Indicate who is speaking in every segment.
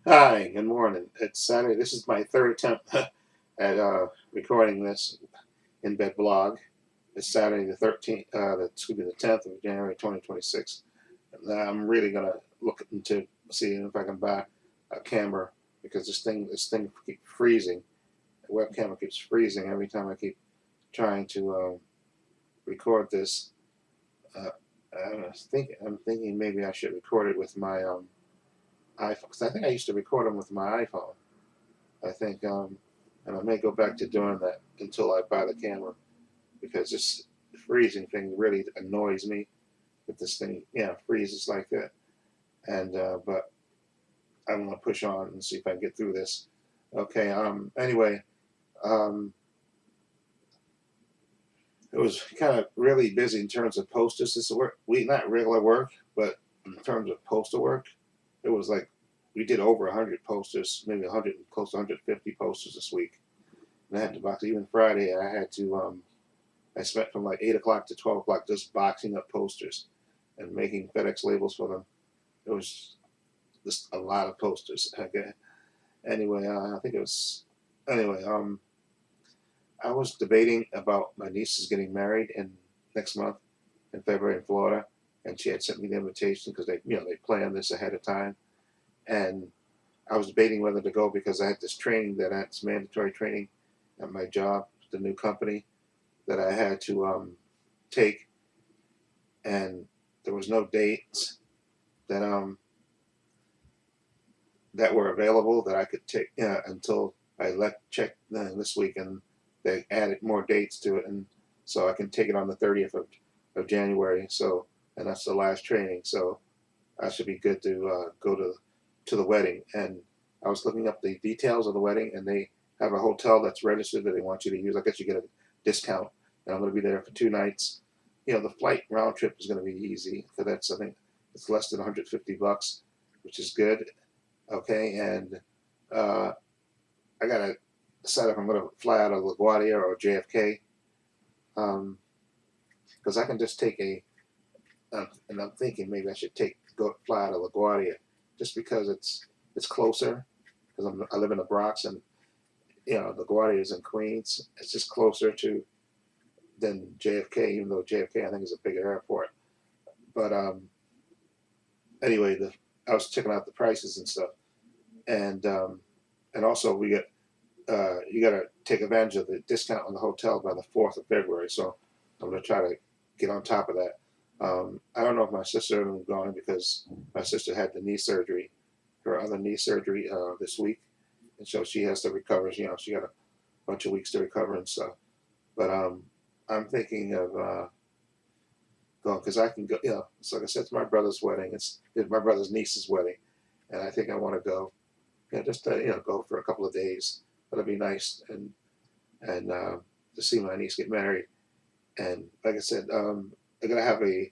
Speaker 1: Hi, good morning. It's Saturday. This is my third attempt at recording this in bed blog. It's Saturday the 13th, excuse me, the 10th of January 2026. And I'm really gonna look into seeing if I can buy a camera because this thing keeps freezing. The web camera keeps freezing every time I keep trying to record this. Uh, I'm thinking maybe I should record it with my iPhone because I think I used to record them with my iPhone. I think, and I may go back to doing that until I buy the camera because this freezing thing really annoys me. If this thing, freezes like that, and but I'm gonna push on and see if I can get through this. Okay. Anyway, um, it was kind of really busy in terms of posters. This work, we not regular work, but in terms of poster work, it was like we did over 100 posters, maybe 100, close to 150 posters this week. And I had to box even Friday. I had to I spent from like 8 o'clock to 12 o'clock just boxing up posters and making FedEx labels for them. It was just a lot of posters. Okay. Anyway, I think it was. Anyway, I was debating about my niece is getting married in next month in February in Florida, and she had sent me the invitation because they planned this ahead of time, and I was debating whether to go because I had this training that I had this mandatory training at my job, the new company that I had to take, and there was no dates that that were available that I could take until I left check this week, and they added more dates to it, and so I can take it on the 30th of January. So, and that's the last training. So I should be good to go to the wedding. And I was looking up the details of the wedding, and they have a hotel that's registered that they want you to use. I guess you get a discount, and I'm going to be there for 2 nights. The flight round trip is going to be easy, so that's, I think it's less than $150, which is good. Okay, and uh, I gotta decide if I'm gonna fly out of LaGuardia or JFK, because I can just take and I'm thinking maybe I should go fly out of LaGuardia, just because it's closer, because I live in the Bronx, and LaGuardia is in Queens. It's just closer to than JFK, even though JFK I think is a bigger airport. But anyway, the I was checking out the prices and stuff, and also we get you got to take advantage of the discount on the hotel by the 4th of February. So I'm going to try to get on top of that. I don't know if my sister is going because my sister had the knee surgery, her other knee surgery this week, and so she has to recover. She got a bunch of weeks to recover and stuff. But I'm thinking of going because I can go. It's like I said, it's my brother's wedding. It's my brother's niece's wedding, and I think I want to go. Just to, go for a couple of days. That'd be nice, and to see my niece get married. And like I said, they're gonna have a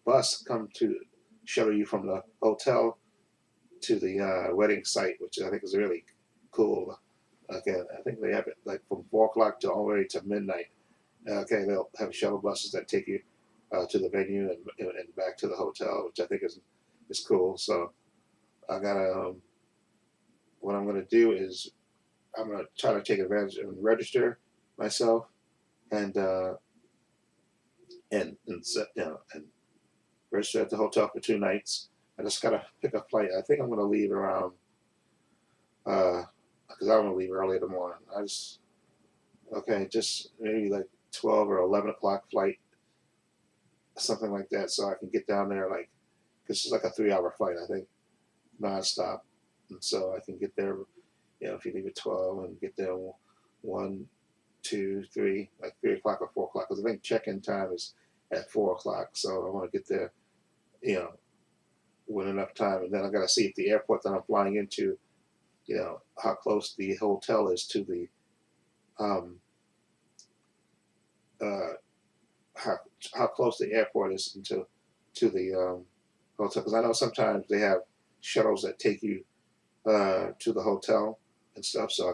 Speaker 1: bus come to shuttle you from the hotel to the wedding site, which I think is really cool. Okay, I think they have it like from 4 o'clock to all the way to midnight. Okay, they'll have shuttle buses that take you to the venue and back to the hotel, which I think is cool. So I gotta what I'm gonna do is I'm gonna try to take advantage and register myself and and register at the hotel for 2 nights. I just gotta pick a flight. I think I'm gonna leave around because I want to leave early in the morning. Just maybe like 12 or 11 o'clock flight, something like that, so I can get down there like because it's like a 3 hour flight I think nonstop, and so I can get there. If you leave at 12 and get there 1, 2, 3, like 3 o'clock or 4 o'clock, because I think check-in time is at 4 o'clock. So I want to get there, you know, with enough time, and then I got to see if the airport that I'm flying into, how close the hotel is to the um, uh, how how close the airport is to the hotel. Because I know sometimes they have shuttles that take you to the hotel and stuff. So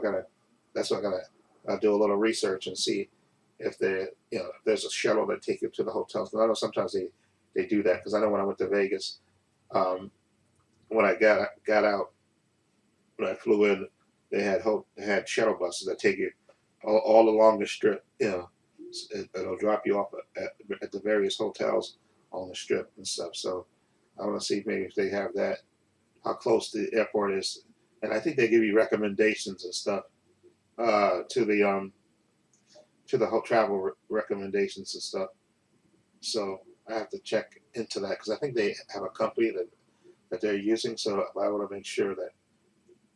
Speaker 1: that's what I gotta do a little research and see if if there's a shuttle that take you to the hotels. And I know sometimes they do that because I know when I went to Vegas, um, when I got out, when I flew in, they had shuttle buses that take you all along the strip. You know, it'll drop you off at the various hotels on the strip and stuff. So I want to see maybe if they have that, how close the airport is, and I think they give you recommendations and stuff to the whole travel recommendations and stuff. So I have to check into that because I think they have a company that they're using. So I want to make sure that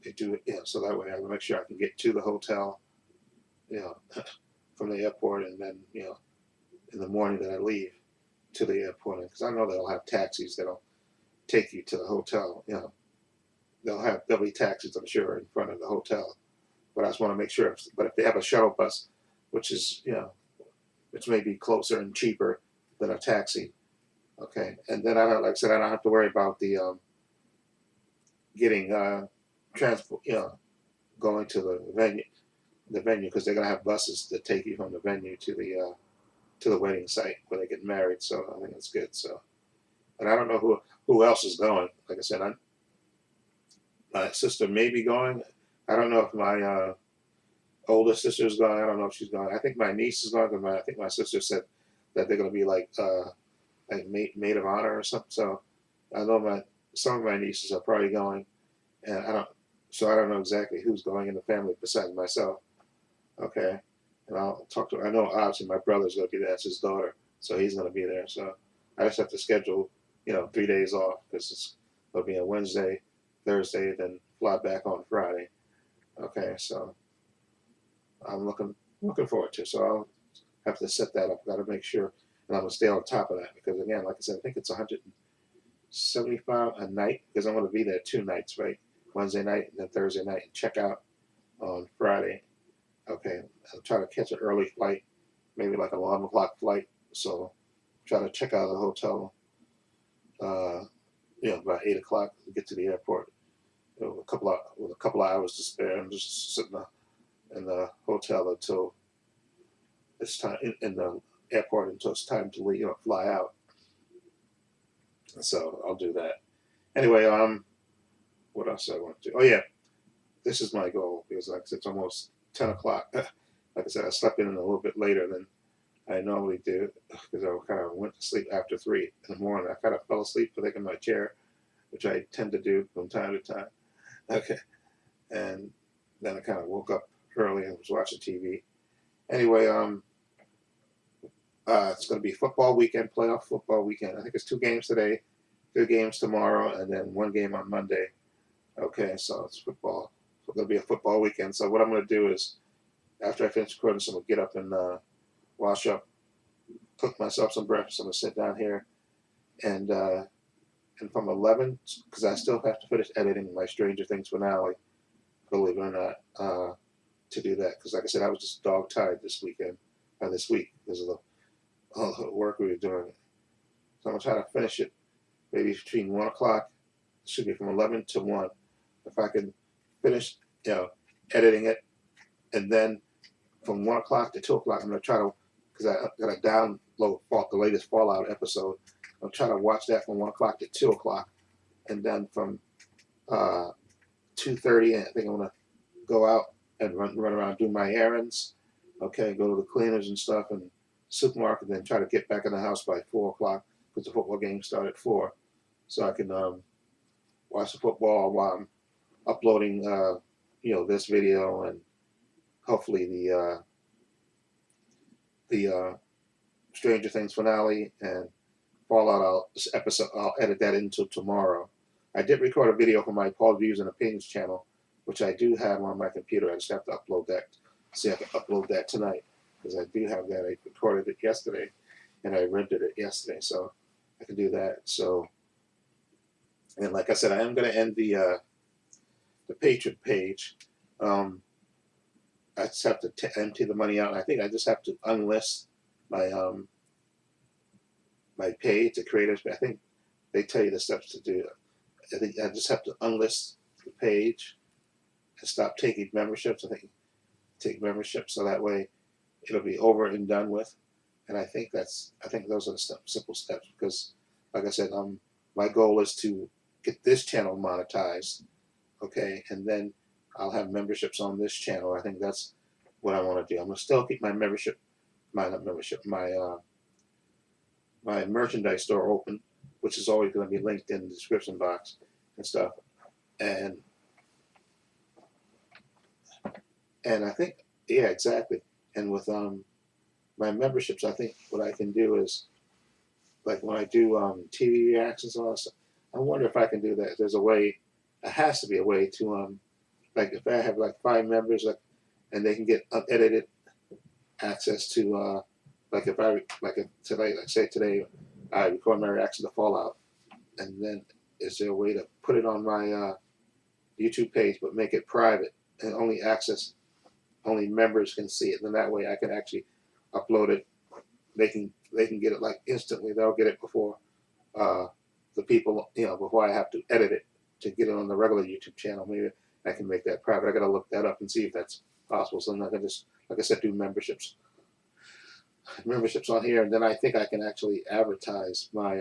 Speaker 1: they do it. So that way I will make sure I can get to the hotel, you know, from the airport, and then in the morning that I leave to the airport, because I know they'll have taxis that'll take you to the hotel. There'll be taxis, I'm sure, in front of the hotel. But I just want to make sure. But if they have a shuttle bus, which is which may be closer and cheaper than a taxi, okay. And then like I said, I don't have to worry about the getting transport, going to the venue, because they're gonna have buses that take you from the venue to the wedding site where they get married. So I think that's good. So, and I don't know who else is going. Like I said, my sister may be going. I don't know if my older sister is going. I don't know if she's going. I think my niece is going. I think my sister said that they're going to be like maid of honor or something. So I know some of my nieces are probably going, and I don't know exactly who's going in the family besides myself. Okay, and I'll talk to. I know obviously my brother's going to be there. That's his daughter, so he's going to be there. So I just have to schedule 3 days off, because it'll be a Wednesday, Thursday, then fly back on Friday. Okay, so I'm looking forward to it. So I'll have to set that up. Got to make sure, and I'm gonna stay on top of that, because again, like I said, I think it's 175 a night, because I'm gonna be there 2 nights, right? Wednesday night and then Thursday night, and check out on Friday. Okay, I'll try to catch an early flight, maybe like an 11 o'clock flight. So try to check out of the hotel, about 8 o'clock to get to the airport. With a couple of hours to spare. I'm just sitting in the hotel until it's time, in the airport until it's time to leave, fly out. So I'll do that. Anyway, what else I want to do? Oh yeah, this is my goal, because like I said, it's almost 10 o'clock. Like I said, I slept in a little bit later than I normally do, because I kind of went to sleep after 3 in the morning. I kind of fell asleep, I think, in my chair, which I tend to do from time to time. Okay, and then I kind of woke up early and was watching TV. Anyway, it's going to be football weekend, playoff football weekend. I think it's 2 games today, 2 games tomorrow, and then 1 game on Monday. Okay, so it's football. So it's going to be a football weekend. So what I'm going to do is, after I finish recording, so I'm going to get up and wash up, cook myself some breakfast. I'm going to sit down here, and from 11, because I still have to finish editing my Stranger Things finale, believe it or not, to do that. Because like I said, I was just dog tired this week, because of all the work we were doing. So I'm going to try to finish it maybe between 1 o'clock. It should be from 11 to 1. If I can finish, editing it, and then from 1 o'clock to 2 o'clock, I'm going to try to, because I got to download the latest Fallout episode. I'll try to watch that from 1 o'clock to 2 o'clock, and then from 2:30, I think I'm gonna go out and run around, do my errands. Okay, go to the cleaners and stuff and supermarket, and then try to get back in the house by 4 o'clock, because the football game started at 4, so I can watch the football while I'm uploading this video, and hopefully the Stranger Things finale and Fallout. This episode, I'll edit that into tomorrow. I did record a video for my Paul Views and Opinions channel, which I do have on my computer. I just have to upload that. See if I can upload that tonight, because I do have that. I recorded it yesterday, and I rendered it yesterday, so I can do that. So, and like I said, I am going to end the Patreon page. I just have to empty the money out. I think I just have to unlist my my page to creators. I think they tell you the steps to do. I think I just have to unlist the page and stop taking memberships. I think take memberships, so that way it'll be over and done with. And I think those are the simple steps, because like I said, my goal is to get this channel monetized. okay, and then I'll have memberships on this channel. I think that's what I want to do. I'm gonna still keep my membership, my not membership, my merchandise store open, which is always going to be linked in the description box and stuff. And I think, yeah, exactly. And with my memberships, I think what I can do is, like when I do TV reactions and all that stuff, I wonder if I can do that. There's a way. There has to be a way to like if I have like 5 members, like, and they can get unedited access to like if today, like say today, I record my reaction to Fallout, and then is there a way to put it on my YouTube page but make it private and only members can see it, and that way I can actually upload it. They can get it like instantly. They'll get it before uh, the people, before I have to edit it to get it on the regular YouTube channel. Maybe I can make that private. I got to look that up and see if that's possible. So then I can just, like I said, do memberships on here, and then I think I can actually advertise my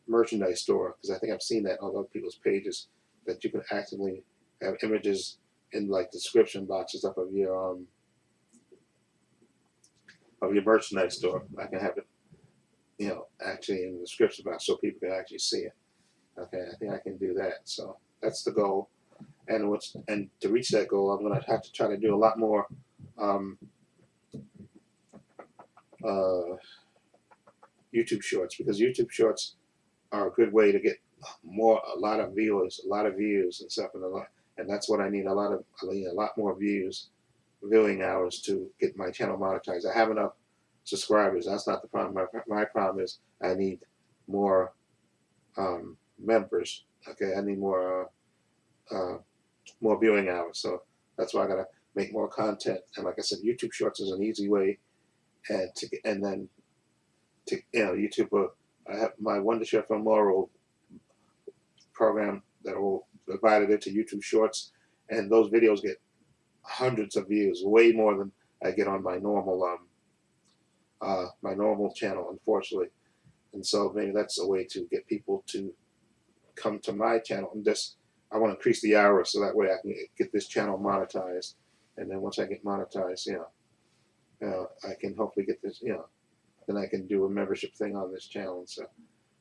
Speaker 1: merchandise store, because I think I've seen that on other people's pages, that you can actively have images in like description boxes up of your merchandise store. I can have it, actually in the description box so people can actually see it. Okay, I think I can do that. So that's the goal. And to reach that goal, I'm gonna have to try to do a lot more um, YouTube shorts, because YouTube shorts are a good way to get a lot of viewers, a lot of views and stuff, and that's what I need. I need a lot more viewing hours to get my channel monetized. I have enough subscribers. That's not the problem. My problem is I need more members. Okay, I need more viewing hours. So that's why I gotta make more content. And like I said, YouTube Shorts is an easy way, and then YouTube. I have my Wondershare Film Moral program that will divide it into YouTube Shorts, and those videos get hundreds of views, way more than I get on my normal channel, unfortunately. And so maybe that's a way to get people to come to my channel. And just I want to increase the hours so that way I can get this channel monetized. And then once I get monetized, I can hopefully get this, then I can do a membership thing on this channel and stuff.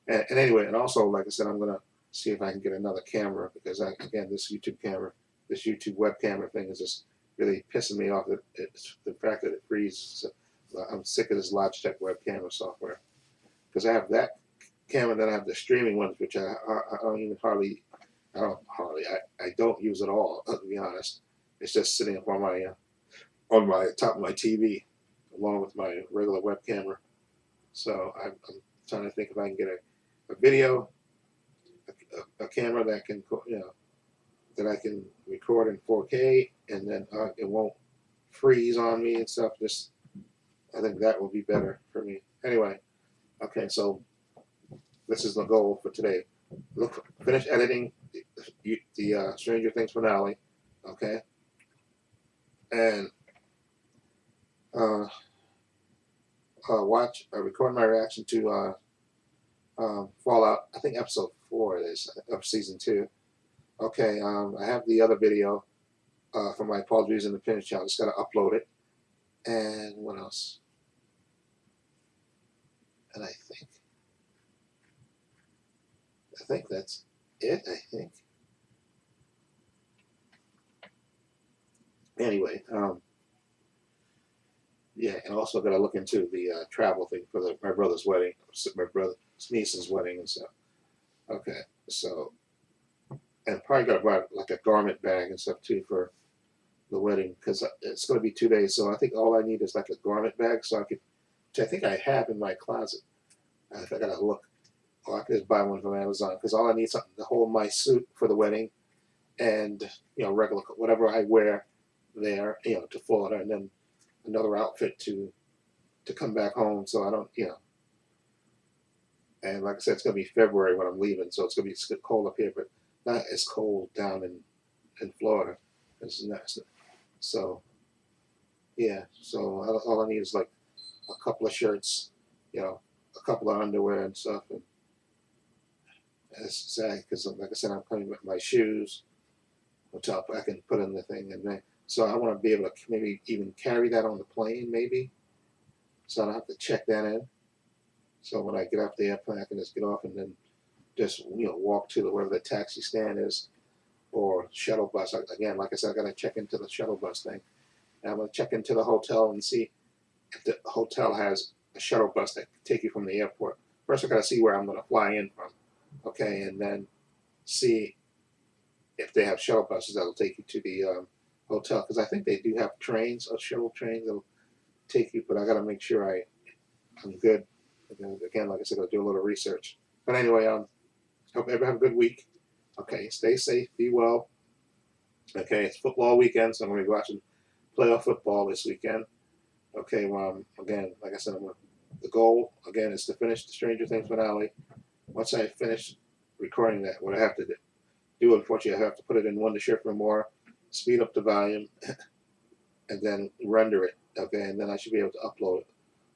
Speaker 1: And anyway, and also, like I said, I'm gonna see if I can get another camera, because again, this YouTube web camera thing is just really pissing me off. It's the fact that it freezes. I'm sick of this Logitech web camera software, because I have that camera, then I have the streaming ones, which I don't even hardly, I don't use at all, to be honest. It's just sitting up on my top of my TV, along with my regular web camera. So I'm trying to think if I can get a video, a camera that can, that I can record in 4K, and then it won't freeze on me and stuff. I think that will be better for me. Anyway, okay, so this is the goal for today. Finish editing the Stranger Things finale, okay, and record my reaction to Fallout. I think episode 4 it is of season 2. Okay, I have the other video from my Paul Drews in the Finish channel. Just got to upload it. And what else? And I think that's it. I think. Anyway, yeah, and also got to look into the travel thing for my brother's wedding, my brother's niece's wedding and stuff. Okay, so, and probably got to buy like a garment bag and stuff too for the wedding, because it's going to be 2 days. So I think all I need is like a garment bag, so which I think I have in my closet. I got to look, or I could just buy one from Amazon, because all I need is something to hold my suit for the wedding, and regular whatever I wear there, to Florida, and then another outfit to come back home. So I don't, and like I said, it's gonna be February when I'm leaving, so it's gonna be cold up here, but not as cold down in Florida. It's not, so yeah. So all I need is like a couple of shirts, a couple of underwear and stuff, because like I said, I'm coming with my shoes, which I can put in the thing, and then so I want to be able to maybe even carry that on the plane, maybe, so I don't have to check that in. So when I get off the airplane, I can just get off and then just walk to wherever the taxi stand is or shuttle bus. Again, like I said, I got to check into the shuttle bus thing. And I'm going to check into the hotel and see if the hotel has a shuttle bus that can take you from the airport. First, I got to see where I'm going to fly in from, okay, and then see if they have shuttle buses that'll take you to the hotel. Because I think they do have trains, or shuttle trains that'll take you, but I got to make sure I'm good. And then, again, like I said, I'll do a little research. But anyway, hope everyone have a good week. Okay, stay safe, be well. Okay, it's football weekend, so I'm going to be watching playoff football this weekend. Okay, well, again, like I said, the goal, again, is to finish the Stranger Things finale. Once I finish recording that, what I have to do, unfortunately, I have to put it in one to share for more, speed up the volume, and then render it. Okay, and then I should be able to upload it.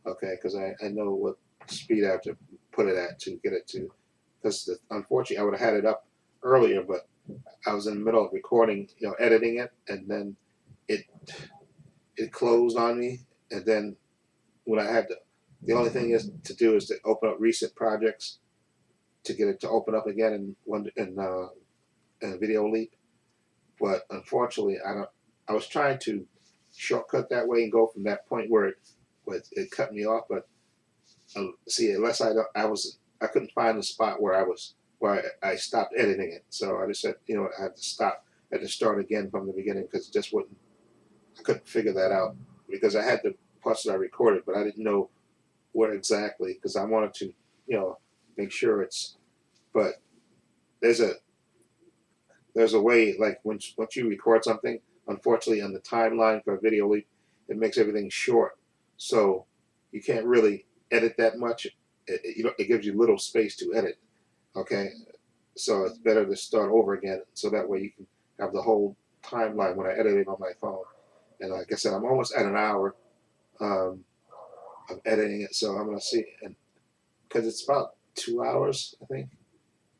Speaker 1: Okay, because I know what speed I have to put it at to get it to. Because unfortunately, I would have had it up earlier, but I was in the middle of recording, editing it, and then it closed on me, and then when I had to, the only thing is to do is to open up recent projects to get it to open up again in Video Leap. But unfortunately, I was trying to shortcut that way and go from that point where it cut me off. But see, unless I couldn't find the spot where I stopped editing it. So I just said, I had to stop. I had to start again from the beginning because it just wouldn't. I couldn't figure that out because I had the parts that I recorded, but I didn't know where exactly because I wanted to, make sure it's. But there's a way, like once you record something, unfortunately on the timeline for a Video Leap, it makes everything short, so you can't really edit that much. It gives you little space to edit. Okay, so it's better to start over again, so that way you can have the whole timeline when I edit it on my phone. And like I said, I'm almost at an hour um, of editing it, so I'm gonna see, and because it's about 2 hours, I think.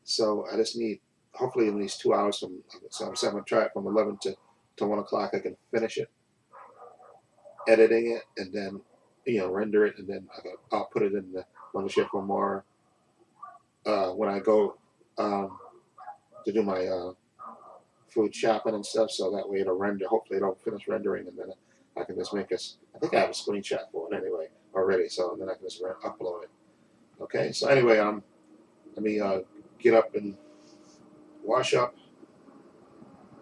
Speaker 1: So I just need, hopefully in these 2 hours so I'm going to try it from 11 to 1 o'clock. I can finish it, editing it, and then, render it, and then I'll put it in the Wondership for more when I go to do my food shopping and stuff, so that way it'll render. Hopefully it'll finish rendering, and then I can just I think I have a screenshot for it anyway already, so then I can just upload it. Okay, so anyway, let me get up and wash up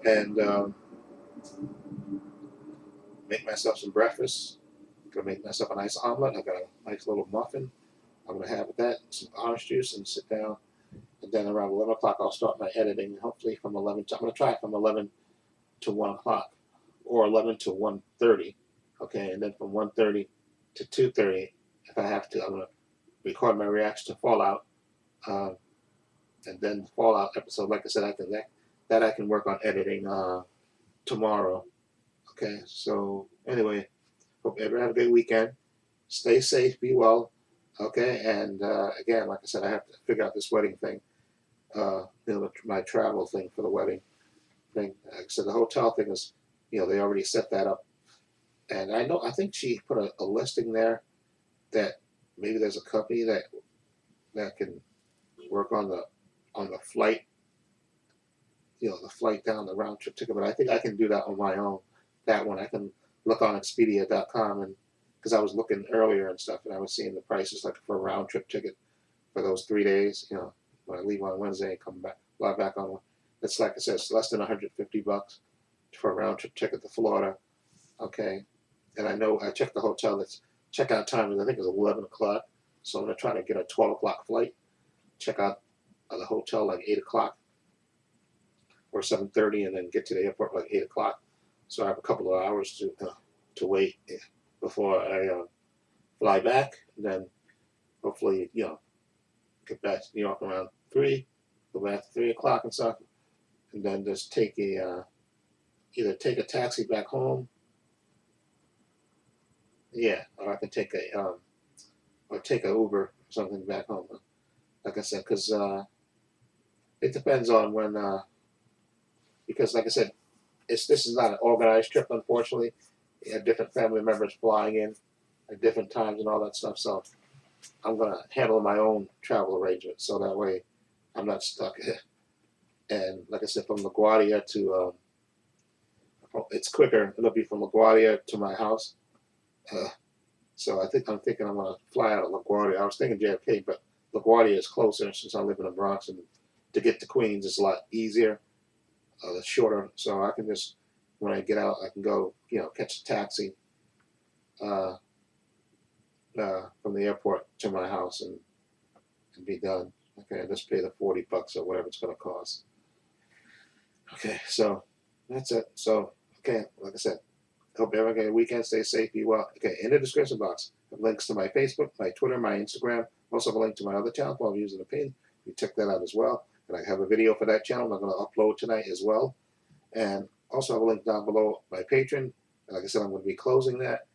Speaker 1: and make myself some breakfast. I'm gonna make myself a nice omelet. I got a nice little muffin. I'm gonna have that, some orange juice, and sit down. And then around 11 o'clock, I'll start my editing. Hopefully from 11 to, I'm gonna try it from 11 to 1 o'clock, or 11 to 1:30. Okay, and then from 1:30 to 2:30, if I have to, I'm gonna record my reaction to Fallout. Um, and then the Fallout episode, like I said, I can work on editing tomorrow. Okay, so anyway, hope everyone have a good weekend. Stay safe, be well. Okay, and again, like I said, I have to figure out this wedding thing. My travel thing for the wedding thing. Like I said, the hotel thing is, they already set that up, and I think she put a listing there that maybe there's a company that can work on the flight, the flight down, the round trip ticket. But I think I can do that on my own. That one I can look on Expedia.com, and because I was looking earlier and stuff, and I was seeing the prices like for a round trip ticket for those 3 days. When I leave on Wednesday and fly back on. It's like I said, it's less than $150 for a round trip ticket to Florida. Okay, and I know I checked the hotel. Its checkout time is, I think, is 11 o'clock. So I'm gonna try to get a 12 o'clock flight. Check out the hotel like 8 o'clock or 7:30, and then get to the airport like 8 o'clock. So I have a couple of hours to wait before I fly back. And then hopefully, get back to New York around 3, go back to 3 o'clock and stuff, and then just either take a taxi back home, yeah, or I can take or take a Uber or something back home. Like I said, because It depends on when, because like I said, this is not an organized trip, unfortunately. You have different family members flying in at different times and all that stuff. So I'm gonna handle my own travel arrangements so that way I'm not stuck. And like I said, from LaGuardia to it's quicker. It'll be from LaGuardia to my house. Uh, so I'm thinking I'm gonna fly out of LaGuardia. I was thinking JFK, but LaGuardia is closer since I live in the Bronx, and to get to Queens is a lot easier, shorter. So I can just when I get out, I can go, catch a taxi uh, from the airport to my house and be done. Okay, I just pay the $40 or whatever it's gonna cost. Okay, so that's it. So okay, like I said, hope everyone get a weekend. Stay safe. Be well. Okay, in the description box, I have links to my Facebook, my Twitter, my Instagram. Also, have a link to my other channel called Using the Pin. You check that out as well. And I have a video for that channel I'm going to upload tonight as well. And also, have a link down below my Patreon. And like I said, I'm going to be closing that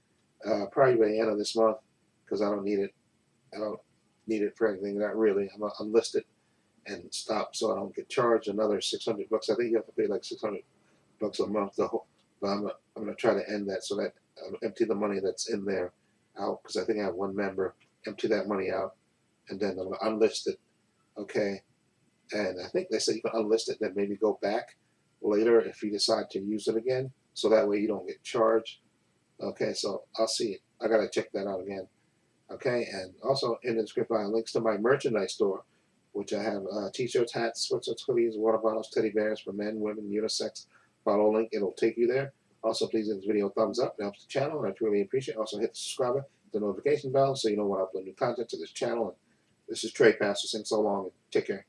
Speaker 1: probably by the end of this month because I don't need it. I don't need it for anything. Not really. I'm going to unlist it and stop so I don't get charged another $600. I think you have to pay like $600 a month. But I'm gonna try to end that so that I'll empty the money that's in there out because I think I have one member. Empty that money out, and then I'm gonna unlist it. Okay, and I think they said you can unlist it, then maybe go back later if you decide to use it again. So that way you don't get charged. Okay, so I'll see. I gotta check that out again. Okay, and also in the description I have links to my merchandise store, which I have t-shirts, hats, sweatshirts, hoodies, water bottles, teddy bears for men, women, unisex. Follow a link, it'll take you there. Also, please give this video a thumbs up. It helps the channel, and I truly appreciate it. Also, hit the subscribe, the notification bell, so you know when I upload new content to this channel. And this is Trepacer saying so long, and take care.